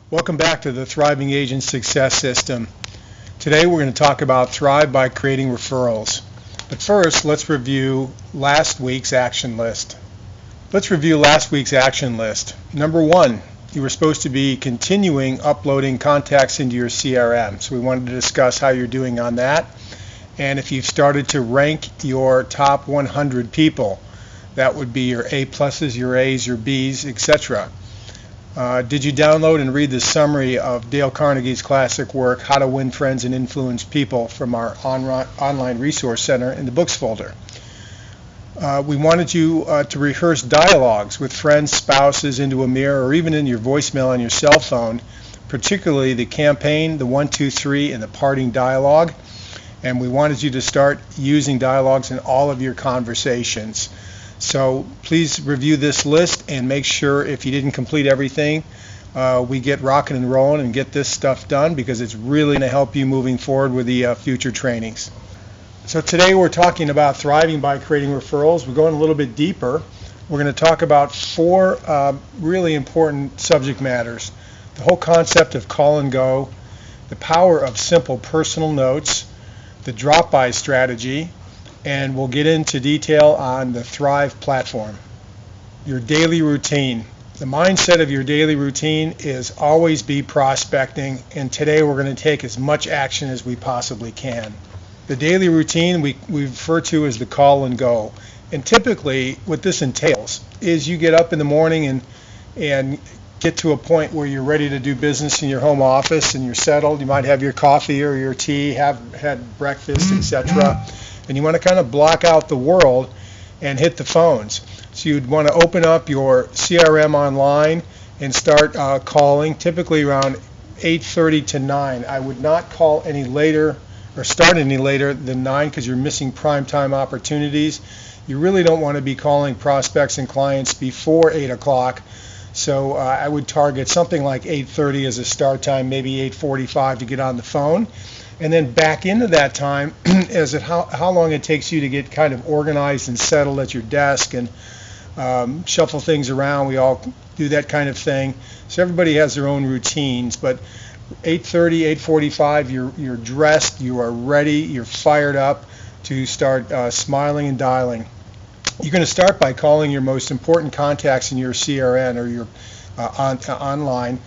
Welcome back to the Thriving Agent Success System. Today we're going to talk about Thrive by creating referrals. But first, let's review last week's action list. Number one, you were supposed to be continuing uploading contacts into your CRM. So we wanted to discuss how you're doing on that. And if you've started to rank your top 100 people, that would be your A pluses, your A's, your B's, etc. Did you download and read the summary of Dale Carnegie's classic work, How to Win Friends and Influence People, from our online resource center in the books folder? We wanted you to rehearse dialogues with friends, spouses, into a mirror, or even in your voicemail on your cell phone, particularly the campaign, the 1, 2, 3, and the parting dialogue. And we wanted you to start using dialogues in all of your conversations. So please review this list and make sure, if you didn't complete everything, we get rocking and rolling and get this stuff done, because it's really going to help you moving forward with the future trainings. So today we're talking about thriving by creating referrals. We're going a little bit deeper. We're going to talk about 4 really important subject matters: the whole concept of call and go, the power of simple personal notes, the drop-by strategy, and we'll get into detail on the Thrive platform. Your daily routine. The mindset of your daily routine is always be prospecting, and today we're going to take as much action as we possibly can. The daily routine we refer to as the call and go. And typically what this entails is you get up in the morning and get to a point where you're ready to do business in your home office and you're settled. You might have your coffee or your tea, have had breakfast, etc. And you want to kind of block out the world and hit the phones. So you'd want to open up your CRM online and start calling, typically around 8:30 to 9. I would not call any later or start any later than 9, because you're missing prime time opportunities. You really don't want to be calling prospects and clients before 8 o'clock. So I would target something like 8:30 as a start time, maybe 8:45 to get on the phone. And then back into that time as how long it takes you to get kind of organized and settled at your desk and shuffle things around. We all do that kind of thing. So everybody has their own routines, but 8:30, 8:45, you're dressed, you are ready, you're fired up to start smiling and dialing. You're going to start by calling your most important contacts in your CRM or your online,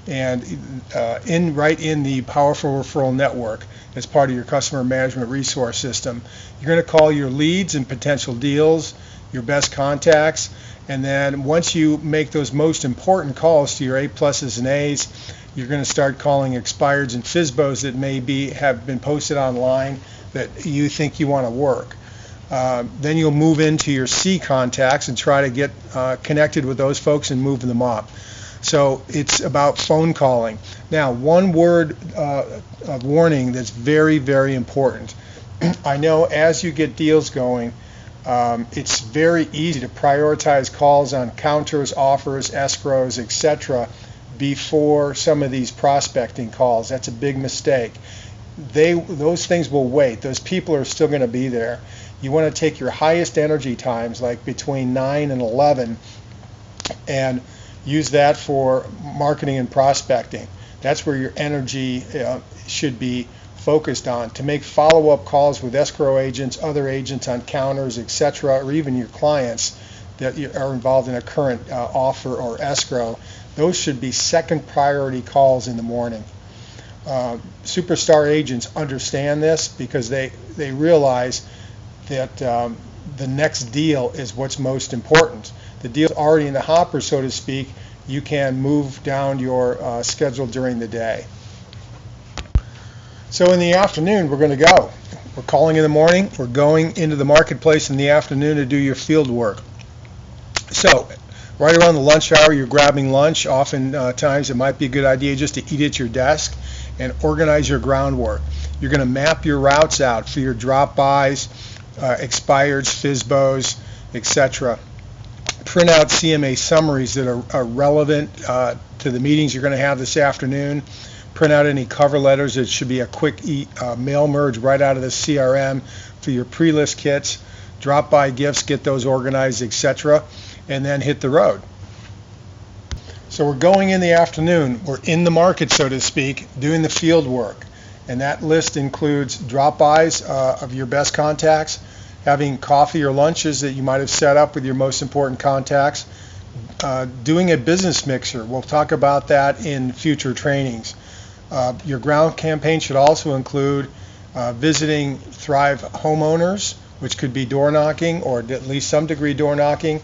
and right in the Powerful Referral Network as part of your customer management resource system. You're going to call your leads and potential deals, your best contacts, and then once you make those most important calls to your A pluses and A's, you're going to start calling expireds and FSBOs that have been posted online that you think you want to work. Then you'll move into your C contacts and try to get connected with those folks and move them up. So it's about phone calling. Now, one word of warning that's very, very important. I know as you get deals going, it's very easy to prioritize calls on counters, offers, escrows, etc. before some of these prospecting calls. That's a big mistake. Those things will wait. Those people are still going to be there. You want to take your highest energy times, like between 9 and 11, and use that for marketing and prospecting. That's where your energy should be focused on, to make follow-up calls with escrow agents, other agents on counters, etc., or even your clients that are involved in a current offer or escrow. Those should be second priority calls in the morning. Superstar agents understand this because they realize that the next deal is what's most important. The deal's already in the hopper, so to speak. You can move down your schedule during the day. So in the afternoon, we're going to go. We're calling in the morning. We're going into the marketplace in the afternoon to do your field work. So right around the lunch hour, you're grabbing lunch. Oftentimes, it might be a good idea just to eat at your desk and organize your groundwork. You're going to map your routes out for your drop-bys, expireds, FSBOs, etc. Print out CMA summaries that are relevant to the meetings you're going to have this afternoon. Print out any cover letters. It should be a quick mail merge right out of the CRM for your pre-list kits. Drop-by gifts, get those organized, etc., and then hit the road. So we're going in the afternoon. We're in the market, so to speak, doing the field work. And that list includes drop-bys of your best contacts, having coffee or lunches that you might have set up with your most important contacts, doing a business mixer. We'll talk about that in future trainings. Your ground campaign should also include visiting Thrive homeowners, which could be door knocking or at least some degree door knocking,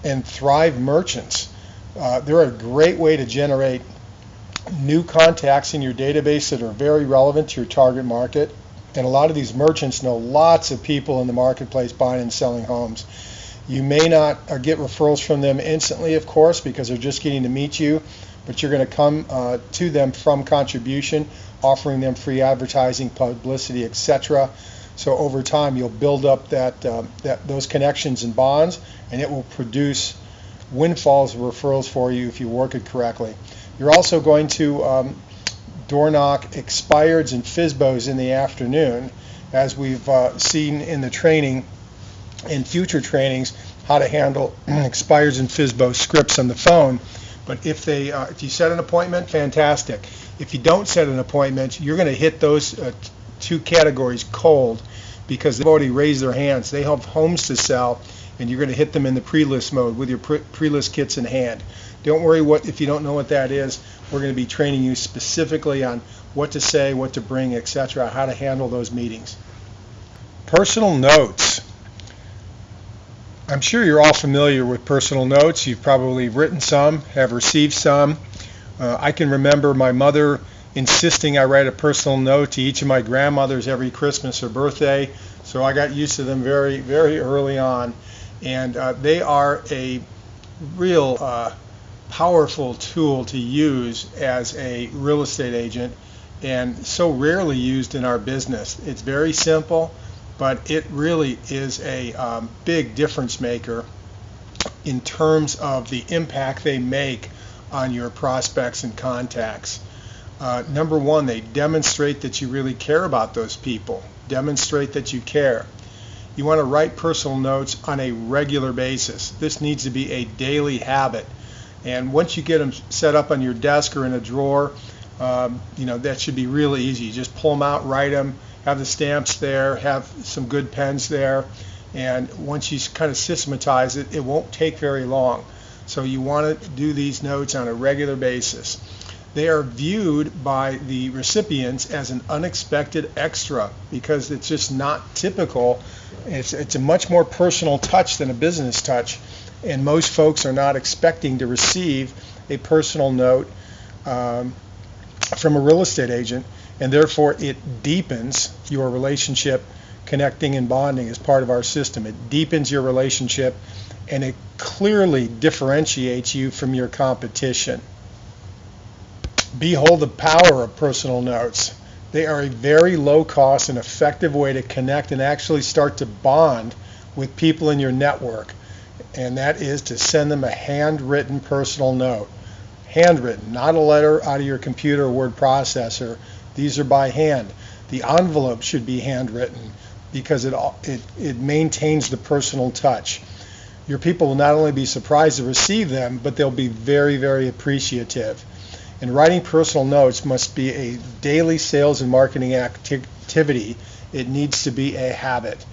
and Thrive merchants. They're a great way to generate new contacts in your database that are very relevant to your target market. And a lot of these merchants know lots of people in the marketplace buying and selling homes. You may not get referrals from them instantly, of course, because they're just getting to meet you, but you're going to come to them from contribution, offering them free advertising, publicity, etc. So over time, you'll build up those connections and bonds, and it will produce windfalls of referrals for you if you work it correctly. You're also going to door knock expireds and FSBOs in the afternoon, as we've seen in the training, in future trainings, how to handle expireds and FSBO scripts on the phone. But if you set an appointment, fantastic. If you don't set an appointment, you're going to hit those two categories cold, because they've already raised their hands. They have homes to sell, and you're going to hit them in the pre-list mode with your pre-list kits in hand. Don't worry if you don't know what that is. We're going to be training you specifically on what to say, what to bring, etc., how to handle those meetings. Personal notes. I'm sure you're all familiar with personal notes. You've probably written some, have received some. I can remember my mother insisting I write a personal note to each of my grandmothers every Christmas or birthday, so I got used to them very, very early on. And they are a real powerful tool to use as a real estate agent, and so rarely used in our business. It's very simple, but it really is a big difference maker in terms of the impact they make on your prospects and contacts. Number one, they demonstrate that you really care about those people. Demonstrate that you care. You want to write personal notes on a regular basis. This needs to be a daily habit. And once you get them set up on your desk or in a drawer, that should be really easy. You just pull them out, write them, have the stamps there, have some good pens there, and once you kind of systematize it, it won't take very long. So you want to do these notes on a regular basis. They are viewed by the recipients as an unexpected extra, because it's just not typical. It's a much more personal touch than a business touch, and most folks are not expecting to receive a personal note from a real estate agent, and therefore it deepens your relationship. Connecting and bonding is part of our system. It deepens your relationship, and it clearly differentiates you from your competition. Behold the power of personal notes. They are a very low cost and effective way to connect and actually start to bond with people in your network, and that is to send them a handwritten personal note. Handwritten, not a letter out of your computer or word processor. These are by hand. The envelope should be handwritten, because it maintains the personal touch. Your people will not only be surprised to receive them, but they'll be very, very appreciative. And writing personal notes must be a daily sales and marketing activity. It needs to be a habit.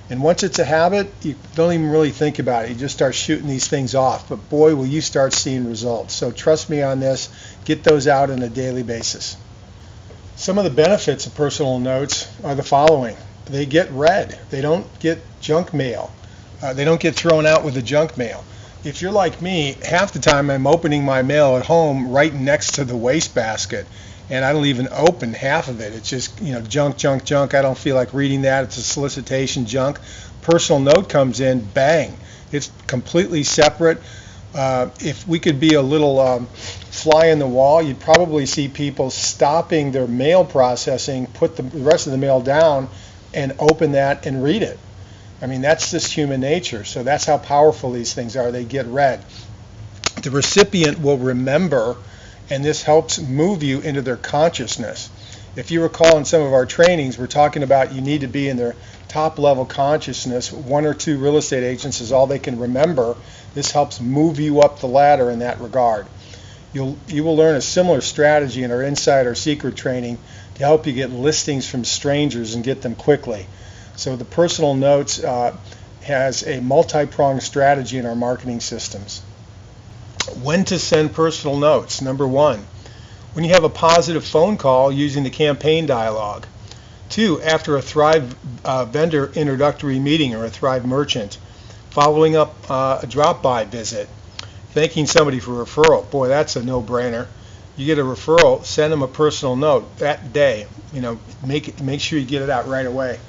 And once it's a habit, you don't even really think about it. You just start shooting these things off. But boy, will you start seeing results. So trust me on this. Get those out on a daily basis. Some of the benefits of personal notes are the following. They get read. They don't get junk mail. They don't get thrown out with the junk mail. If you're like me, half the time I'm opening my mail at home right next to the wastebasket, and I don't even open half of it. It's just, junk, junk, junk. I don't feel like reading that. It's a solicitation junk. Personal note comes in, bang. It's completely separate. If we could be a little fly in the wall, you'd probably see people stopping their mail processing, put the rest of the mail down, and open that and read it. I mean, that's just human nature. So that's how powerful these things are. They get read. The recipient will remember, and this helps move you into their consciousness. If you recall in some of our trainings, we're talking about you need to be in their top level consciousness. 1 or 2 real estate agents is all they can remember. This helps move you up the ladder in that regard. You will learn a similar strategy in our Insider Secret training to help you get listings from strangers and get them quickly. So the personal notes has a multi-pronged strategy in our marketing systems. When to send personal notes. Number 1, when you have a positive phone call using the campaign dialogue. 2, after a Thrive vendor introductory meeting or a Thrive merchant. Following up a drop-by visit. Thanking somebody for a referral. Boy, that's a no-brainer. You get a referral, send them a personal note that day. Make sure you get it out right away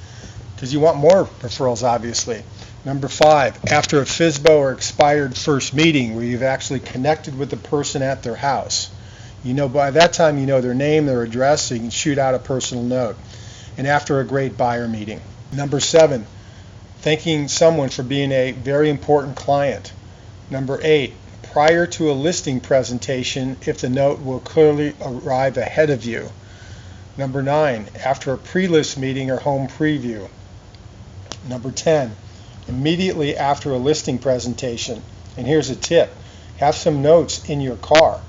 because you want more referrals, obviously. Number 5, after a FSBO or expired first meeting where you've actually connected with the person at their house. By that time you know their name, their address, so you can shoot out a personal note. And after a great buyer meeting. Number 7, thanking someone for being a very important client. Number 8, prior to a listing presentation if the note will clearly arrive ahead of you. Number 9, after a pre-list meeting or home preview. Number 10, immediately after a listing presentation. And here's a tip. Have some notes in your car.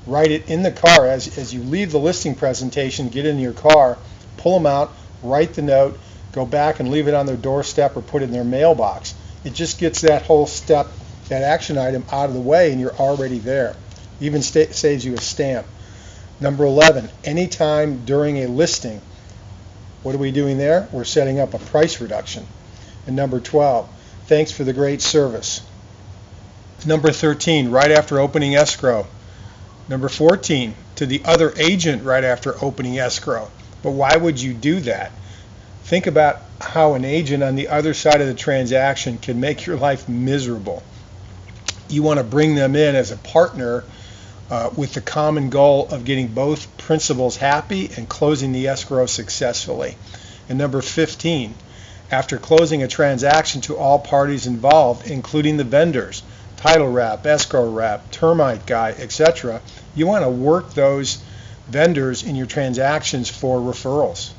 Write it in the car as you leave the listing presentation, get in your car, pull them out, write the note, go back and leave it on their doorstep or put it in their mailbox. It just gets that whole step, that action item out of the way and you're already there. Even saves you a stamp. Number 11, anytime during a listing, what are we doing there? We're setting up a price reduction. And number 12, thanks for the great service. Number 13, right after opening escrow. Number 14, to the other agent right after opening escrow. But why would you do that? Think about how an agent on the other side of the transaction can make your life miserable. You want to bring them in as a partner with the common goal of getting both principals happy and closing the escrow successfully. And number 15, after closing a transaction to all parties involved, including the vendors, title rep, escrow rep, termite guy, etc., you want to work those vendors in your transactions for referrals.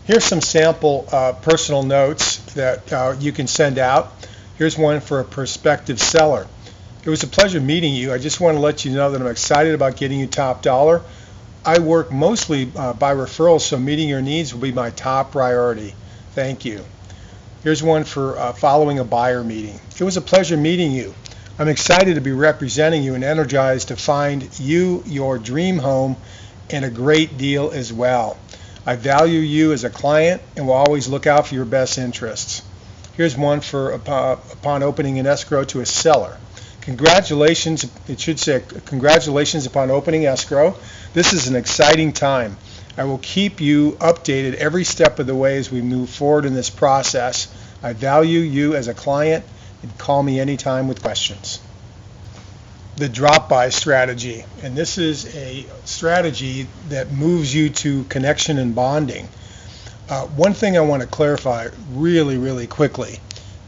Here's some sample personal notes that you can send out. Here's one for a prospective seller. It was a pleasure meeting you. I just want to let you know that I'm excited about getting you top dollar. I work mostly by referrals, so meeting your needs will be my top priority. Thank you. Here's one for following a buyer meeting. It was a pleasure meeting you. I'm excited to be representing you and energized to find you your dream home and a great deal as well. I value you as a client and will always look out for your best interests. Here's one for upon opening an escrow to a seller. Congratulations, it should say congratulations upon opening escrow. This is an exciting time. I will keep you updated every step of the way as we move forward in this process. I value you as a client and call me anytime with questions. The drop-by strategy, and this is a strategy that moves you to connection and bonding. One thing I want to clarify really quickly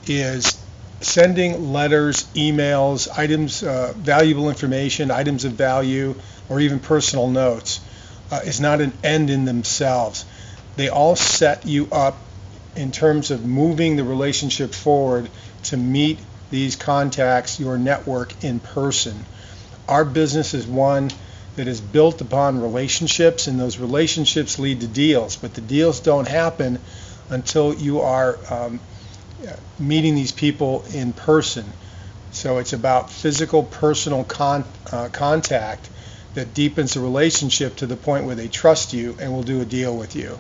is sending letters, emails, items, valuable information, items of value, or even personal notes is not an end in themselves. They all set you up in terms of moving the relationship forward to meet these contacts, your network, in person. Our business is one that is built upon relationships, and those relationships lead to deals, but the deals don't happen until you are meeting these people in person. So it's about physical, personal contact that deepens the relationship to the point where they trust you and will do a deal with you.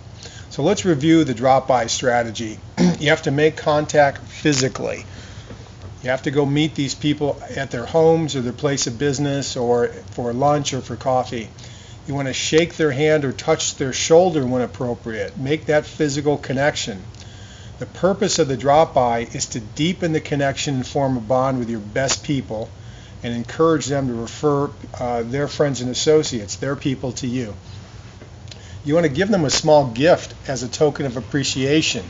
So let's review the drop-by strategy. You have to make contact physically. You have to go meet these people at their homes or their place of business or for lunch or for coffee. You want to shake their hand or touch their shoulder when appropriate. Make that physical connection. The purpose of the drop-by is to deepen the connection and form a bond with your best people and encourage them to refer their friends and associates, their people, to you. You want to give them a small gift as a token of appreciation,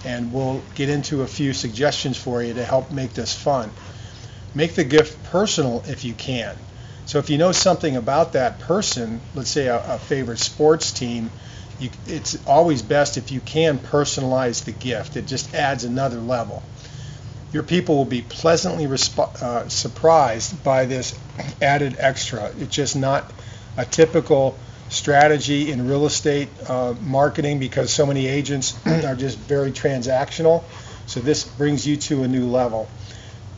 and we'll get into a few suggestions for you to help make this fun. Make the gift personal if you can. So if you know something about that person, let's say a favorite sports team, it's always best if you can personalize the gift. It just adds another level. Your people will be pleasantly surprised by this added extra. It's just not a typical strategy in real estate marketing because so many agents are just very transactional. So this brings you to a new level.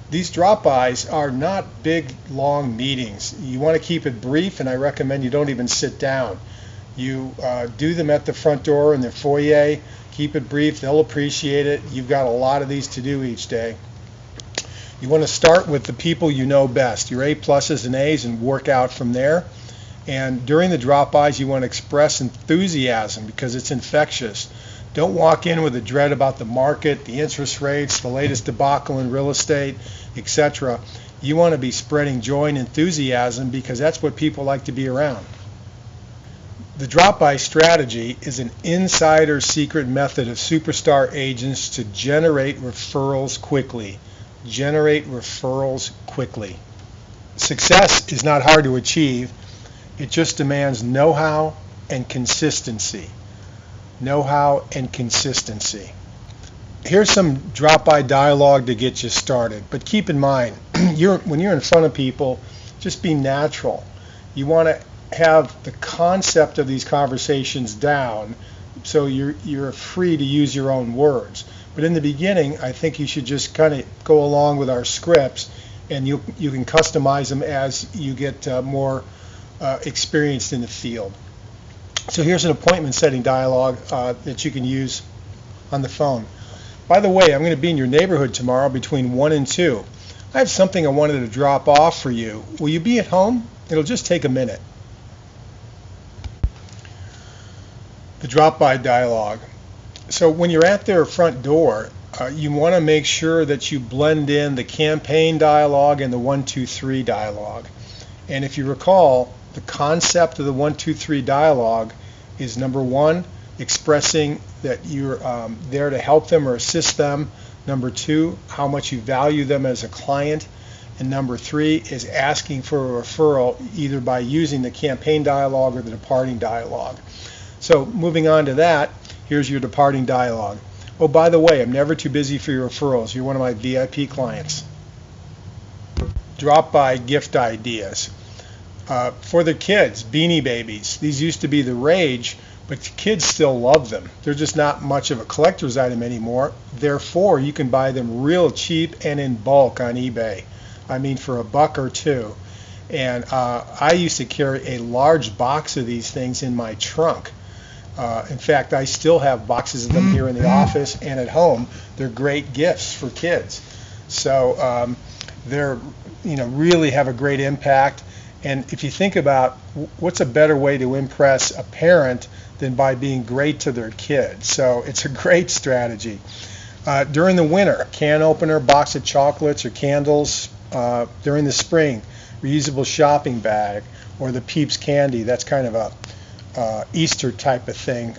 These drop-bys are not big, long meetings. You want to keep it brief, and I recommend you don't even sit down. You do them at the front door in the foyer. Keep it brief. They'll appreciate it. You've got a lot of these to do each day. You want to start with the people you know best, your A pluses and A's, and work out from there. And during the drop-bys, you want to express enthusiasm because it's infectious. Don't walk in with a dread about the market, the interest rates, the latest debacle in real estate, etc. You want to be spreading joy and enthusiasm because that's what people like to be around. The drop-by strategy is an insider secret method of superstar agents to generate referrals quickly. Generate referrals quickly. Success is not hard to achieve. It just demands know-how and consistency. Know-how and consistency. Here's some drop-by dialogue to get you started. But keep in mind, when you're in front of people, just be natural. You want to have the concept of these conversations down so you're free to use your own words. But in the beginning, I think you should just kind of go along with our scripts, and you can customize them as you get more experienced in the field. So here's an appointment setting dialogue that you can use on the phone. By the way, I'm going to be in your neighborhood tomorrow between 1 and 2. I have something I wanted to drop off for you. Will you be at home? It'll just take a minute. The drop-by dialogue. So when you're at their front door, you want to make sure that you blend in the campaign dialogue and the 1, 2, 3 dialogue. And if you recall, the concept of the 1, 2, 3 dialogue is number 1, expressing that you're there to help them or assist them. Number 2, how much you value them as a client. And number 3 is asking for a referral either by using the campaign dialogue or the departing dialogue. So moving on to that, here's your departing dialogue. Oh, by the way, I'm never too busy for your referrals. You're one of my VIP clients. Drop-by gift ideas. For the kids, Beanie Babies. These used to be the rage, but kids still love them. They're just not much of a collector's item anymore. Therefore, you can buy them real cheap and in bulk on eBay. I mean, for $1 or $2. And I used to carry a large box of these things in my trunk. In fact, I still have boxes of them here in the office and at home. They're great gifts for kids. So they're, really have a great impact. And if you think about what's a better way to impress a parent than by being great to their kids. So it's a great strategy. During the winter, can opener, box of chocolates or candles. During the spring, reusable shopping bag or the Peeps candy. That's kind of a Easter type of thing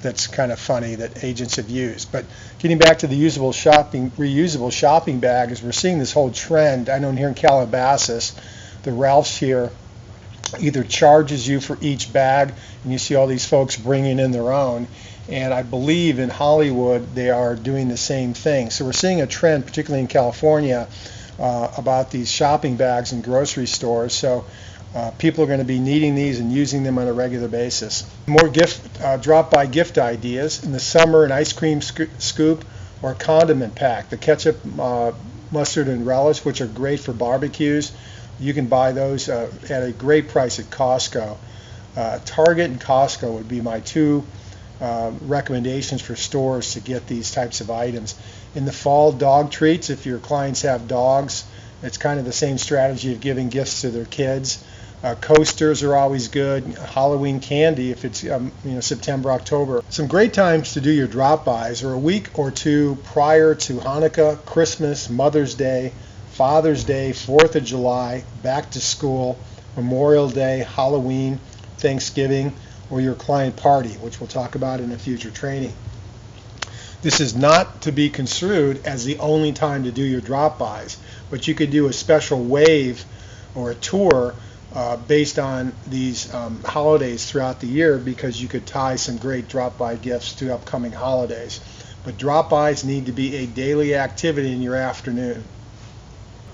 that's kind of funny that agents have used. But getting back to the reusable shopping bag, is we're seeing this whole trend. I know here in Calabasas, the Ralphs here either charges you for each bag, and you see all these folks bringing in their own. And I believe in Hollywood they are doing the same thing. So we're seeing a trend, particularly in California, about these shopping bags in grocery stores. So people are going to be needing these and using them on a regular basis. More drop-by gift ideas. In the summer, an ice cream scoop or condiment pack. The ketchup, mustard, and relish, which are great for barbecues. You can buy those at a great price at Costco. Target and Costco would be my two recommendations for stores to get these types of items. In the fall, dog treats. If your clients have dogs, it's kind of the same strategy of giving gifts to their kids. Coasters are always good. Halloween candy if it's September, October. Some great times to do your drop-bys are a week or two prior to Hanukkah, Christmas, Mother's Day, Father's Day, 4th of July, back to school, Memorial Day, Halloween, Thanksgiving, or your client party, which we'll talk about in a future training. This is not to be construed as the only time to do your drop-bys, but you could do a special wave or a tour based on these holidays throughout the year, because you could tie some great drop-by gifts to upcoming holidays. but drop-bys need to be a daily activity in your afternoon.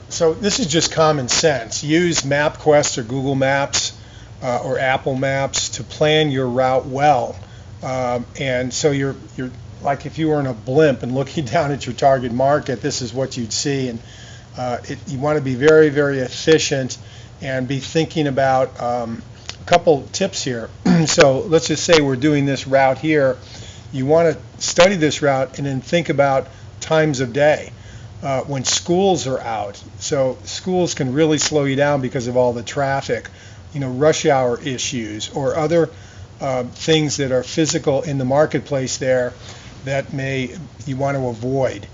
So this is just common sense. Use MapQuest or Google Maps or Apple Maps to plan your route well. And so you're like if you were in a blimp and looking down at your target market, this is what you'd see. And you want to be very, very efficient and be thinking about a couple tips here. So let's just say we're doing this route here. You want to study this route and then think about times of day. When schools are out, so schools can really slow you down because of all the traffic, rush hour issues or other things that are physical in the marketplace there that you want to avoid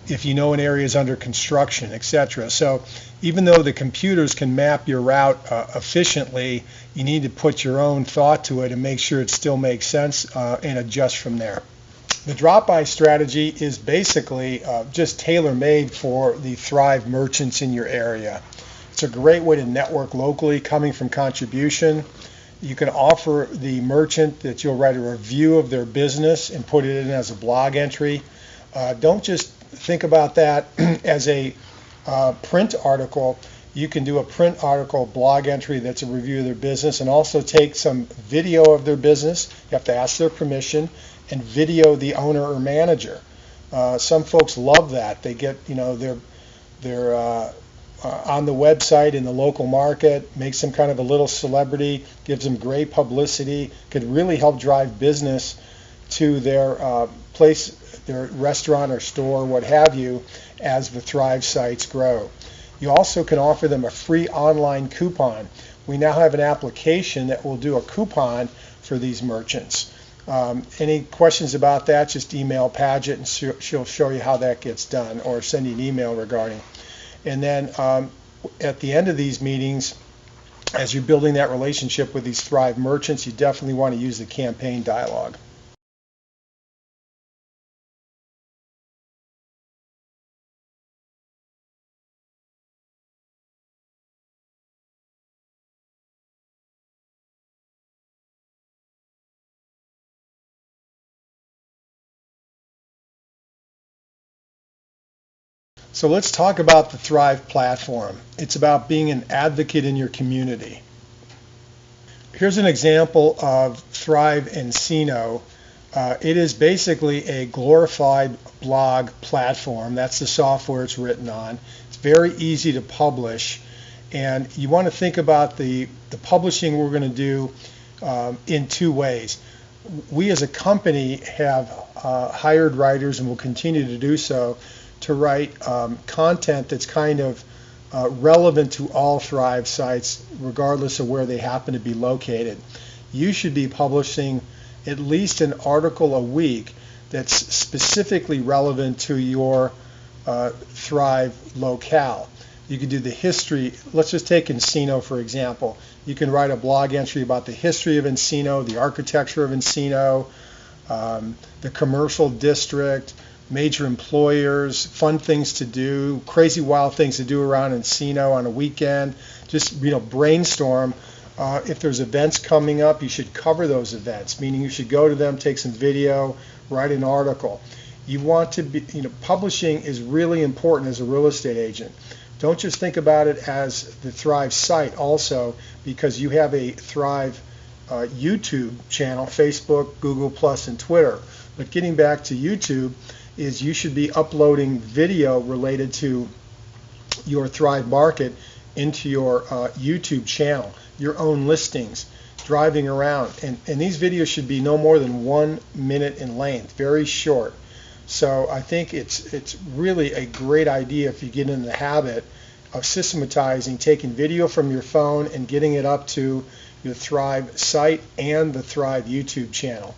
if you know an area is under construction, etc. So even though the computers can map your route efficiently, you need to put your own thought to it and make sure it still makes sense and adjust from there. The drop-by strategy is basically just tailor-made for the Thrive merchants in your area. It's a great way to network locally coming from contribution. You can offer the merchant that you'll write a review of their business and put it in as a blog entry. Don't just think about that as a print article. You can do a print article blog entry that's a review of their business and also take some video of their business. You have to ask their permission and video the owner or manager. Some folks love that. They get, they're on the website in the local market, makes them kind of a little celebrity, gives them great publicity, could really help drive business to their place, their restaurant or store, what have you, as the Thrive sites grow. You also can offer them a free online coupon. We now have an application that will do a coupon for these merchants. Any questions about that, just email Paget and she'll show you how that gets done, or send you an email regarding. And then at the end of these meetings, as you're building that relationship with these Thrive merchants, you definitely want to use the campaign dialogue. So let's talk about the Thrive platform. It's about being an advocate in your community. Here's an example of Thrive Encino. It is basically a glorified blog platform. That's the software it's written on. It's very easy to publish, and you want to think about the publishing we're going to do in two ways. We as a company have hired writers and will continue to do so to write content that's kind of relevant to all Thrive sites, regardless of where they happen to be located. You should be publishing at least an article a week that's specifically relevant to your Thrive locale. You can do the history. Let's just take Encino, for example. You can write a blog entry about the history of Encino, the architecture of Encino, the commercial district, major employers, fun things to do, crazy wild things to do around Encino on a weekend. Just brainstorm. If there's events coming up, you should cover those events, meaning you should go to them, take some video, write an article. You want to be, publishing is really important as a real estate agent. Don't just think about it as the Thrive site also, because you have a Thrive YouTube channel, Facebook, Google+, and Twitter. But getting back to YouTube, is you should be uploading video related to your Thrive market into your YouTube channel, your own listings, driving around. And these videos should be no more than 1 minute in length, very short. So I think it's really a great idea if you get in the habit of systematizing, taking video from your phone and getting it up to your Thrive site and the Thrive YouTube channel.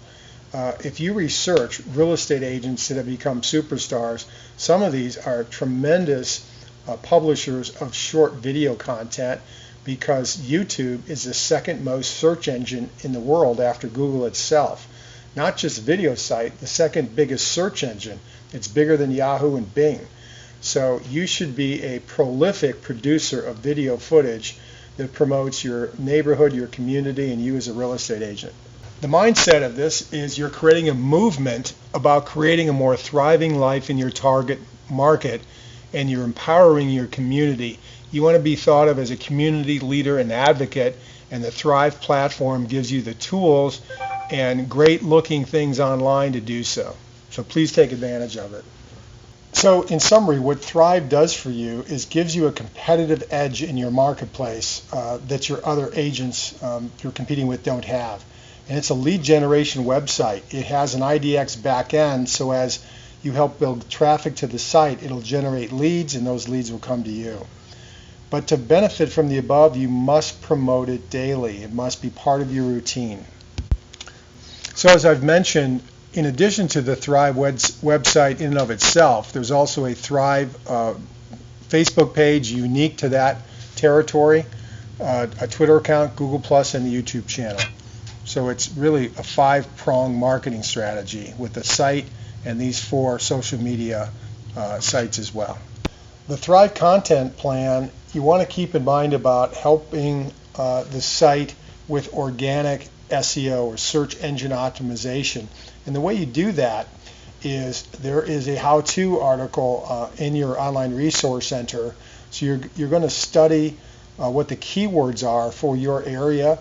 If you research real estate agents that have become superstars, some of these are tremendous publishers of short video content, because YouTube is the second most search engine in the world after Google itself. Not just video site, the second biggest search engine. It's bigger than Yahoo and Bing. So you should be a prolific producer of video footage that promotes your neighborhood, your community, and you as a real estate agent. The mindset of this is you're creating a movement about creating a more thriving life in your target market, and you're empowering your community. You want to be thought of as a community leader and advocate, and the Thrive platform gives you the tools and great looking things online to do so. So please take advantage of it. So in summary, what Thrive does for you is gives you a competitive edge in your marketplace that your other agents you're competing with don't have. And it's a lead generation website. It has an IDX backend, so as you help build traffic to the site, it'll generate leads, and those leads will come to you. But to benefit from the above, you must promote it daily. It must be part of your routine. So as I've mentioned, in addition to the Thrive website in and of itself, there's also a Thrive Facebook page unique to that territory, a Twitter account, Google+, and the YouTube channel. So it's really a 5-pronged marketing strategy with the site and these 4 social media sites as well. The Thrive content plan, you want to keep in mind about helping the site with organic SEO, or search engine optimization. And the way you do that is there is a how-to article in your online resource center. So you're going to study what the keywords are for your area.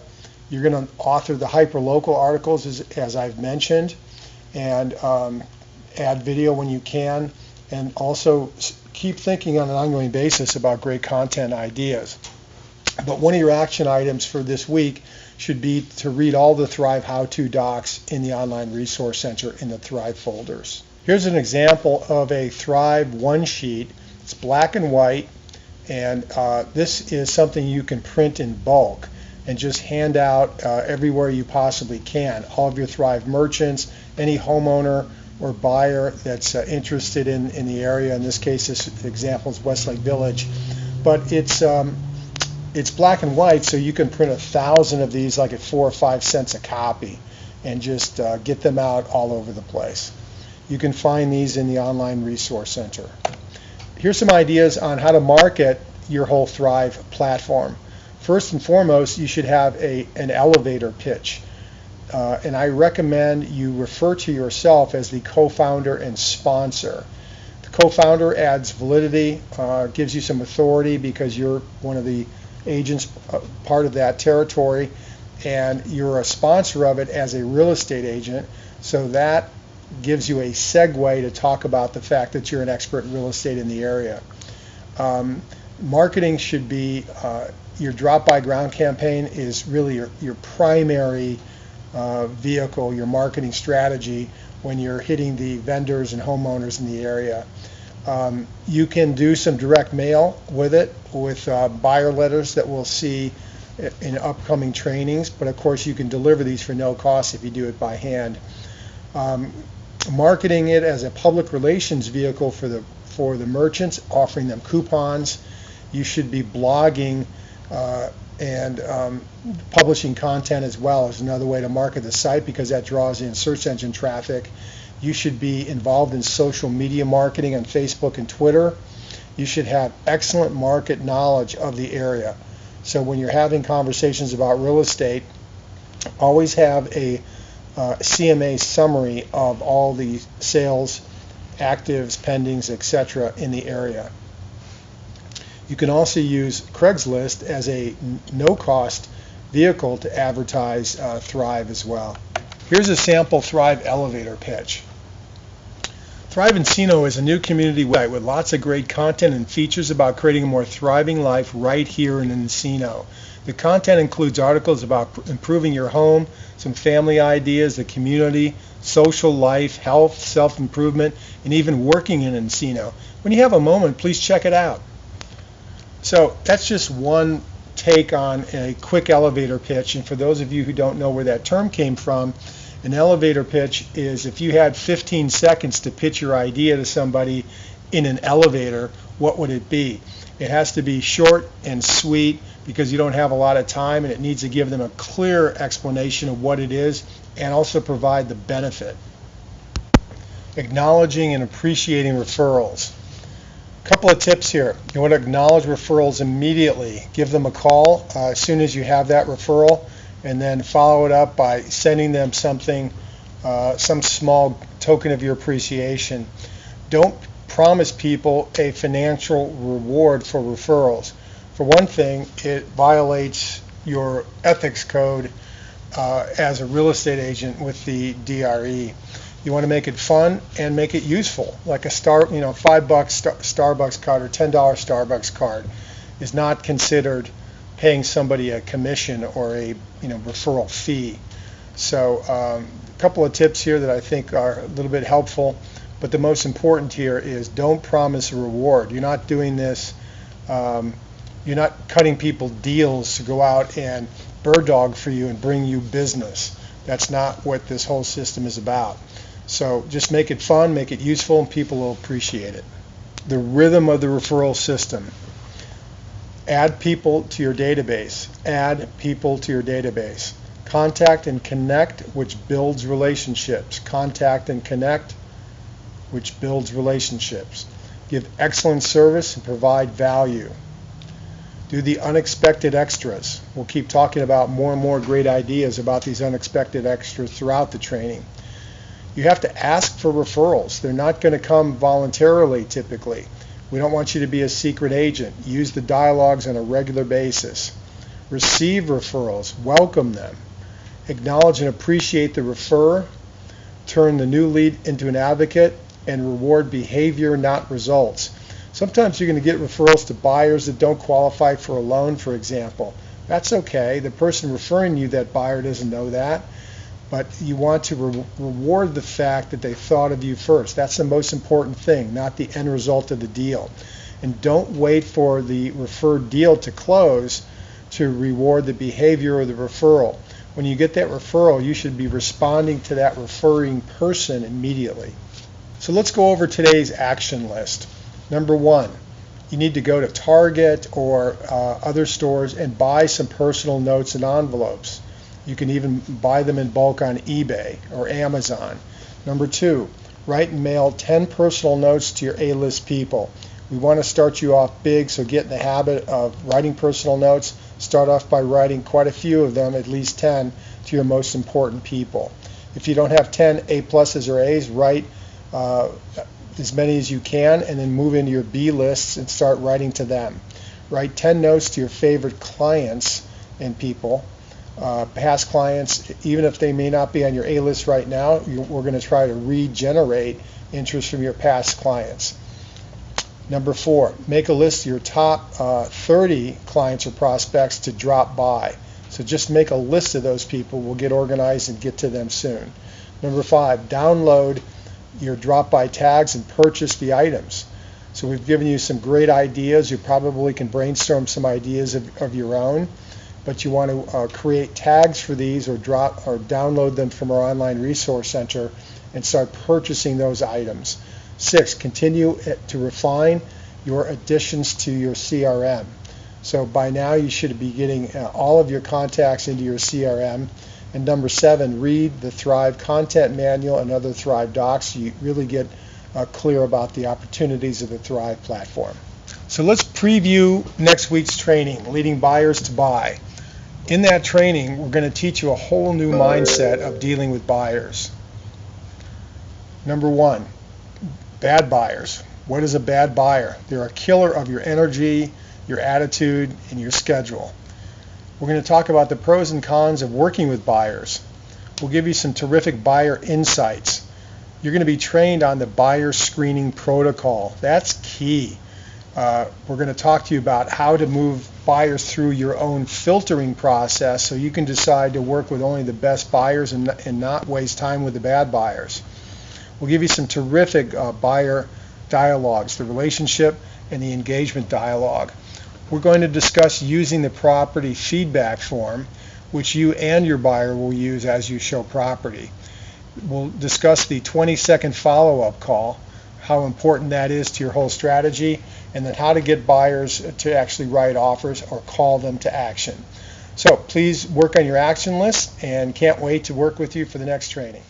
You're going to author the hyperlocal articles, as I've mentioned, and add video when you can, and also keep thinking on an ongoing basis about great content ideas. But one of your action items for this week should be to read all the Thrive how-to docs in the online resource center in the Thrive folders. Here's an example of a Thrive one sheet. It's black and white, and this is something you can print in bulk and just hand out everywhere you possibly can. All of your Thrive merchants, any homeowner or buyer that's interested in the area. In this case, this example is Westlake Village, but it's black and white, so you can print 1,000 of these, like at 4 or 5 cents a copy, and just get them out all over the place. You can find these in the online resource center. Here's some ideas on how to market your whole Thrive platform. First and foremost, you should have an elevator pitch. And I recommend you refer to yourself as the co-founder and sponsor. The co-founder adds validity, gives you some authority because you're one of the agents, part of that territory, and you're a sponsor of it as a real estate agent, so that gives you a segue to talk about the fact that you're an expert in real estate in the area. Marketing should be, your drop-by ground campaign is really your primary vehicle, your marketing strategy when you're hitting the vendors and homeowners in the area. You can do some direct mail with it, with buyer letters that we'll see in upcoming trainings, but of course you can deliver these for no cost if you do it by hand. Marketing it as a public relations vehicle for the merchants, offering them coupons. You should be blogging and publishing content as well as another way to market the site, because that draws in search engine traffic. You should be involved in social media marketing on Facebook and Twitter. You should have excellent market knowledge of the area. So when you're having conversations about real estate, always have a CMA summary of all the sales, actives, pendings, etc. in the area. You can also use Craigslist as a no-cost vehicle to advertise Thrive as well. Here's a sample Thrive elevator pitch. Thrive Encino is a new community website with lots of great content and features about creating a more thriving life right here in Encino. The content includes articles about improving your home, some family ideas, the community, social life, health, self-improvement, and even working in Encino. When you have a moment, please check it out. So that's just one take on a quick elevator pitch. And for those of you who don't know where that term came from, an elevator pitch is if you had 15 seconds to pitch your idea to somebody in an elevator, what would it be? It has to be short and sweet because you don't have a lot of time, and it needs to give them a clear explanation of what it is and also provide the benefit. Acknowledging and appreciating referrals. A couple of tips here. You want to acknowledge referrals immediately. Give them a call as soon as you have that referral, and then follow it up by sending them something, some small token of your appreciation. Don't promise people a financial reward for referrals. For one thing, it violates your ethics code as a real estate agent with the DRE. You want to make it fun and make it useful, like a $5 Starbucks card or $10 Starbucks card is not considered paying somebody a commission or a referral fee. So a couple of tips here that I think are a little bit helpful, but the most important here is don't promise a reward. You're not doing this, you're not cutting people deals to go out and bird dog for you and bring you business. That's not what this whole system is about. So just make it fun, make it useful, and people will appreciate it. The rhythm of the referral system. Add people to your database. Add people to your database. Contact and connect, which builds relationships. Contact and connect, which builds relationships. Give excellent service and provide value. Do the unexpected extras. We'll keep talking about more and more great ideas about these unexpected extras throughout the training. You have to ask for referrals. They're not going to come voluntarily typically. We don't want you to be a secret agent. Use the dialogues on a regular basis. Receive referrals. Welcome them. Acknowledge and appreciate the referrer. Turn the new lead into an advocate, and reward behavior, not results. Sometimes you're going to get referrals to buyers that don't qualify for a loan, for example. That's okay. The person referring you that buyer doesn't know that. But you want to reward the fact that they thought of you first. That's the most important thing, not the end result of the deal. And don't wait for the referred deal to close to reward the behavior of the referral. When you get that referral, you should be responding to that referring person immediately. So let's go over today's action list. Number one, you need to go to Target or other stores and buy some personal notes and envelopes. You can even buy them in bulk on eBay or Amazon. Number two, write and mail 10 personal notes to your A-list people. We want to start you off big, so get in the habit of writing personal notes. Start off by writing quite a few of them, at least 10, to your most important people. If you don't have 10 A+s or A's, write as many as you can, and then move into your B lists and start writing to them. Write 10 notes to your favorite clients and people. Past clients, even if they may not be on your A-list right now, we're going to try to regenerate interest from your past clients. Number four, make a list of your top 30 clients or prospects to drop by. So just make a list of those people. We'll get organized and get to them soon. Number five, download your drop-by tags and purchase the items. So we've given you some great ideas. You probably can brainstorm some ideas of your own, but you want to create tags for these or download them from our online resource center and start purchasing those items. 6, continue to refine your additions to your CRM. So by now you should be getting all of your contacts into your CRM. And number 7, read the Thrive Content Manual and other Thrive docs so you really get clear about the opportunities of the Thrive platform. So let's preview next week's training, Leading Buyers to Buy. In that training, we're going to teach you a whole new mindset of dealing with buyers. Number 1, bad buyers. What is a bad buyer? They're a killer of your energy, your attitude, and your schedule. We're going to talk about the pros and cons of working with buyers. We'll give you some terrific buyer insights. You're going to be trained on the buyer screening protocol. That's key. We're going to talk to you about how to move buyers through your own filtering process so you can decide to work with only the best buyers and not waste time with the bad buyers. We'll give you some terrific buyer dialogues, the relationship and the engagement dialogue. We're going to discuss using the property feedback form, which you and your buyer will use as you show property. We'll discuss the 20-second follow-up call, how important that is to your whole strategy, and then how to get buyers to actually write offers or call them to action. So please work on your action list, and can't wait to work with you for the next training.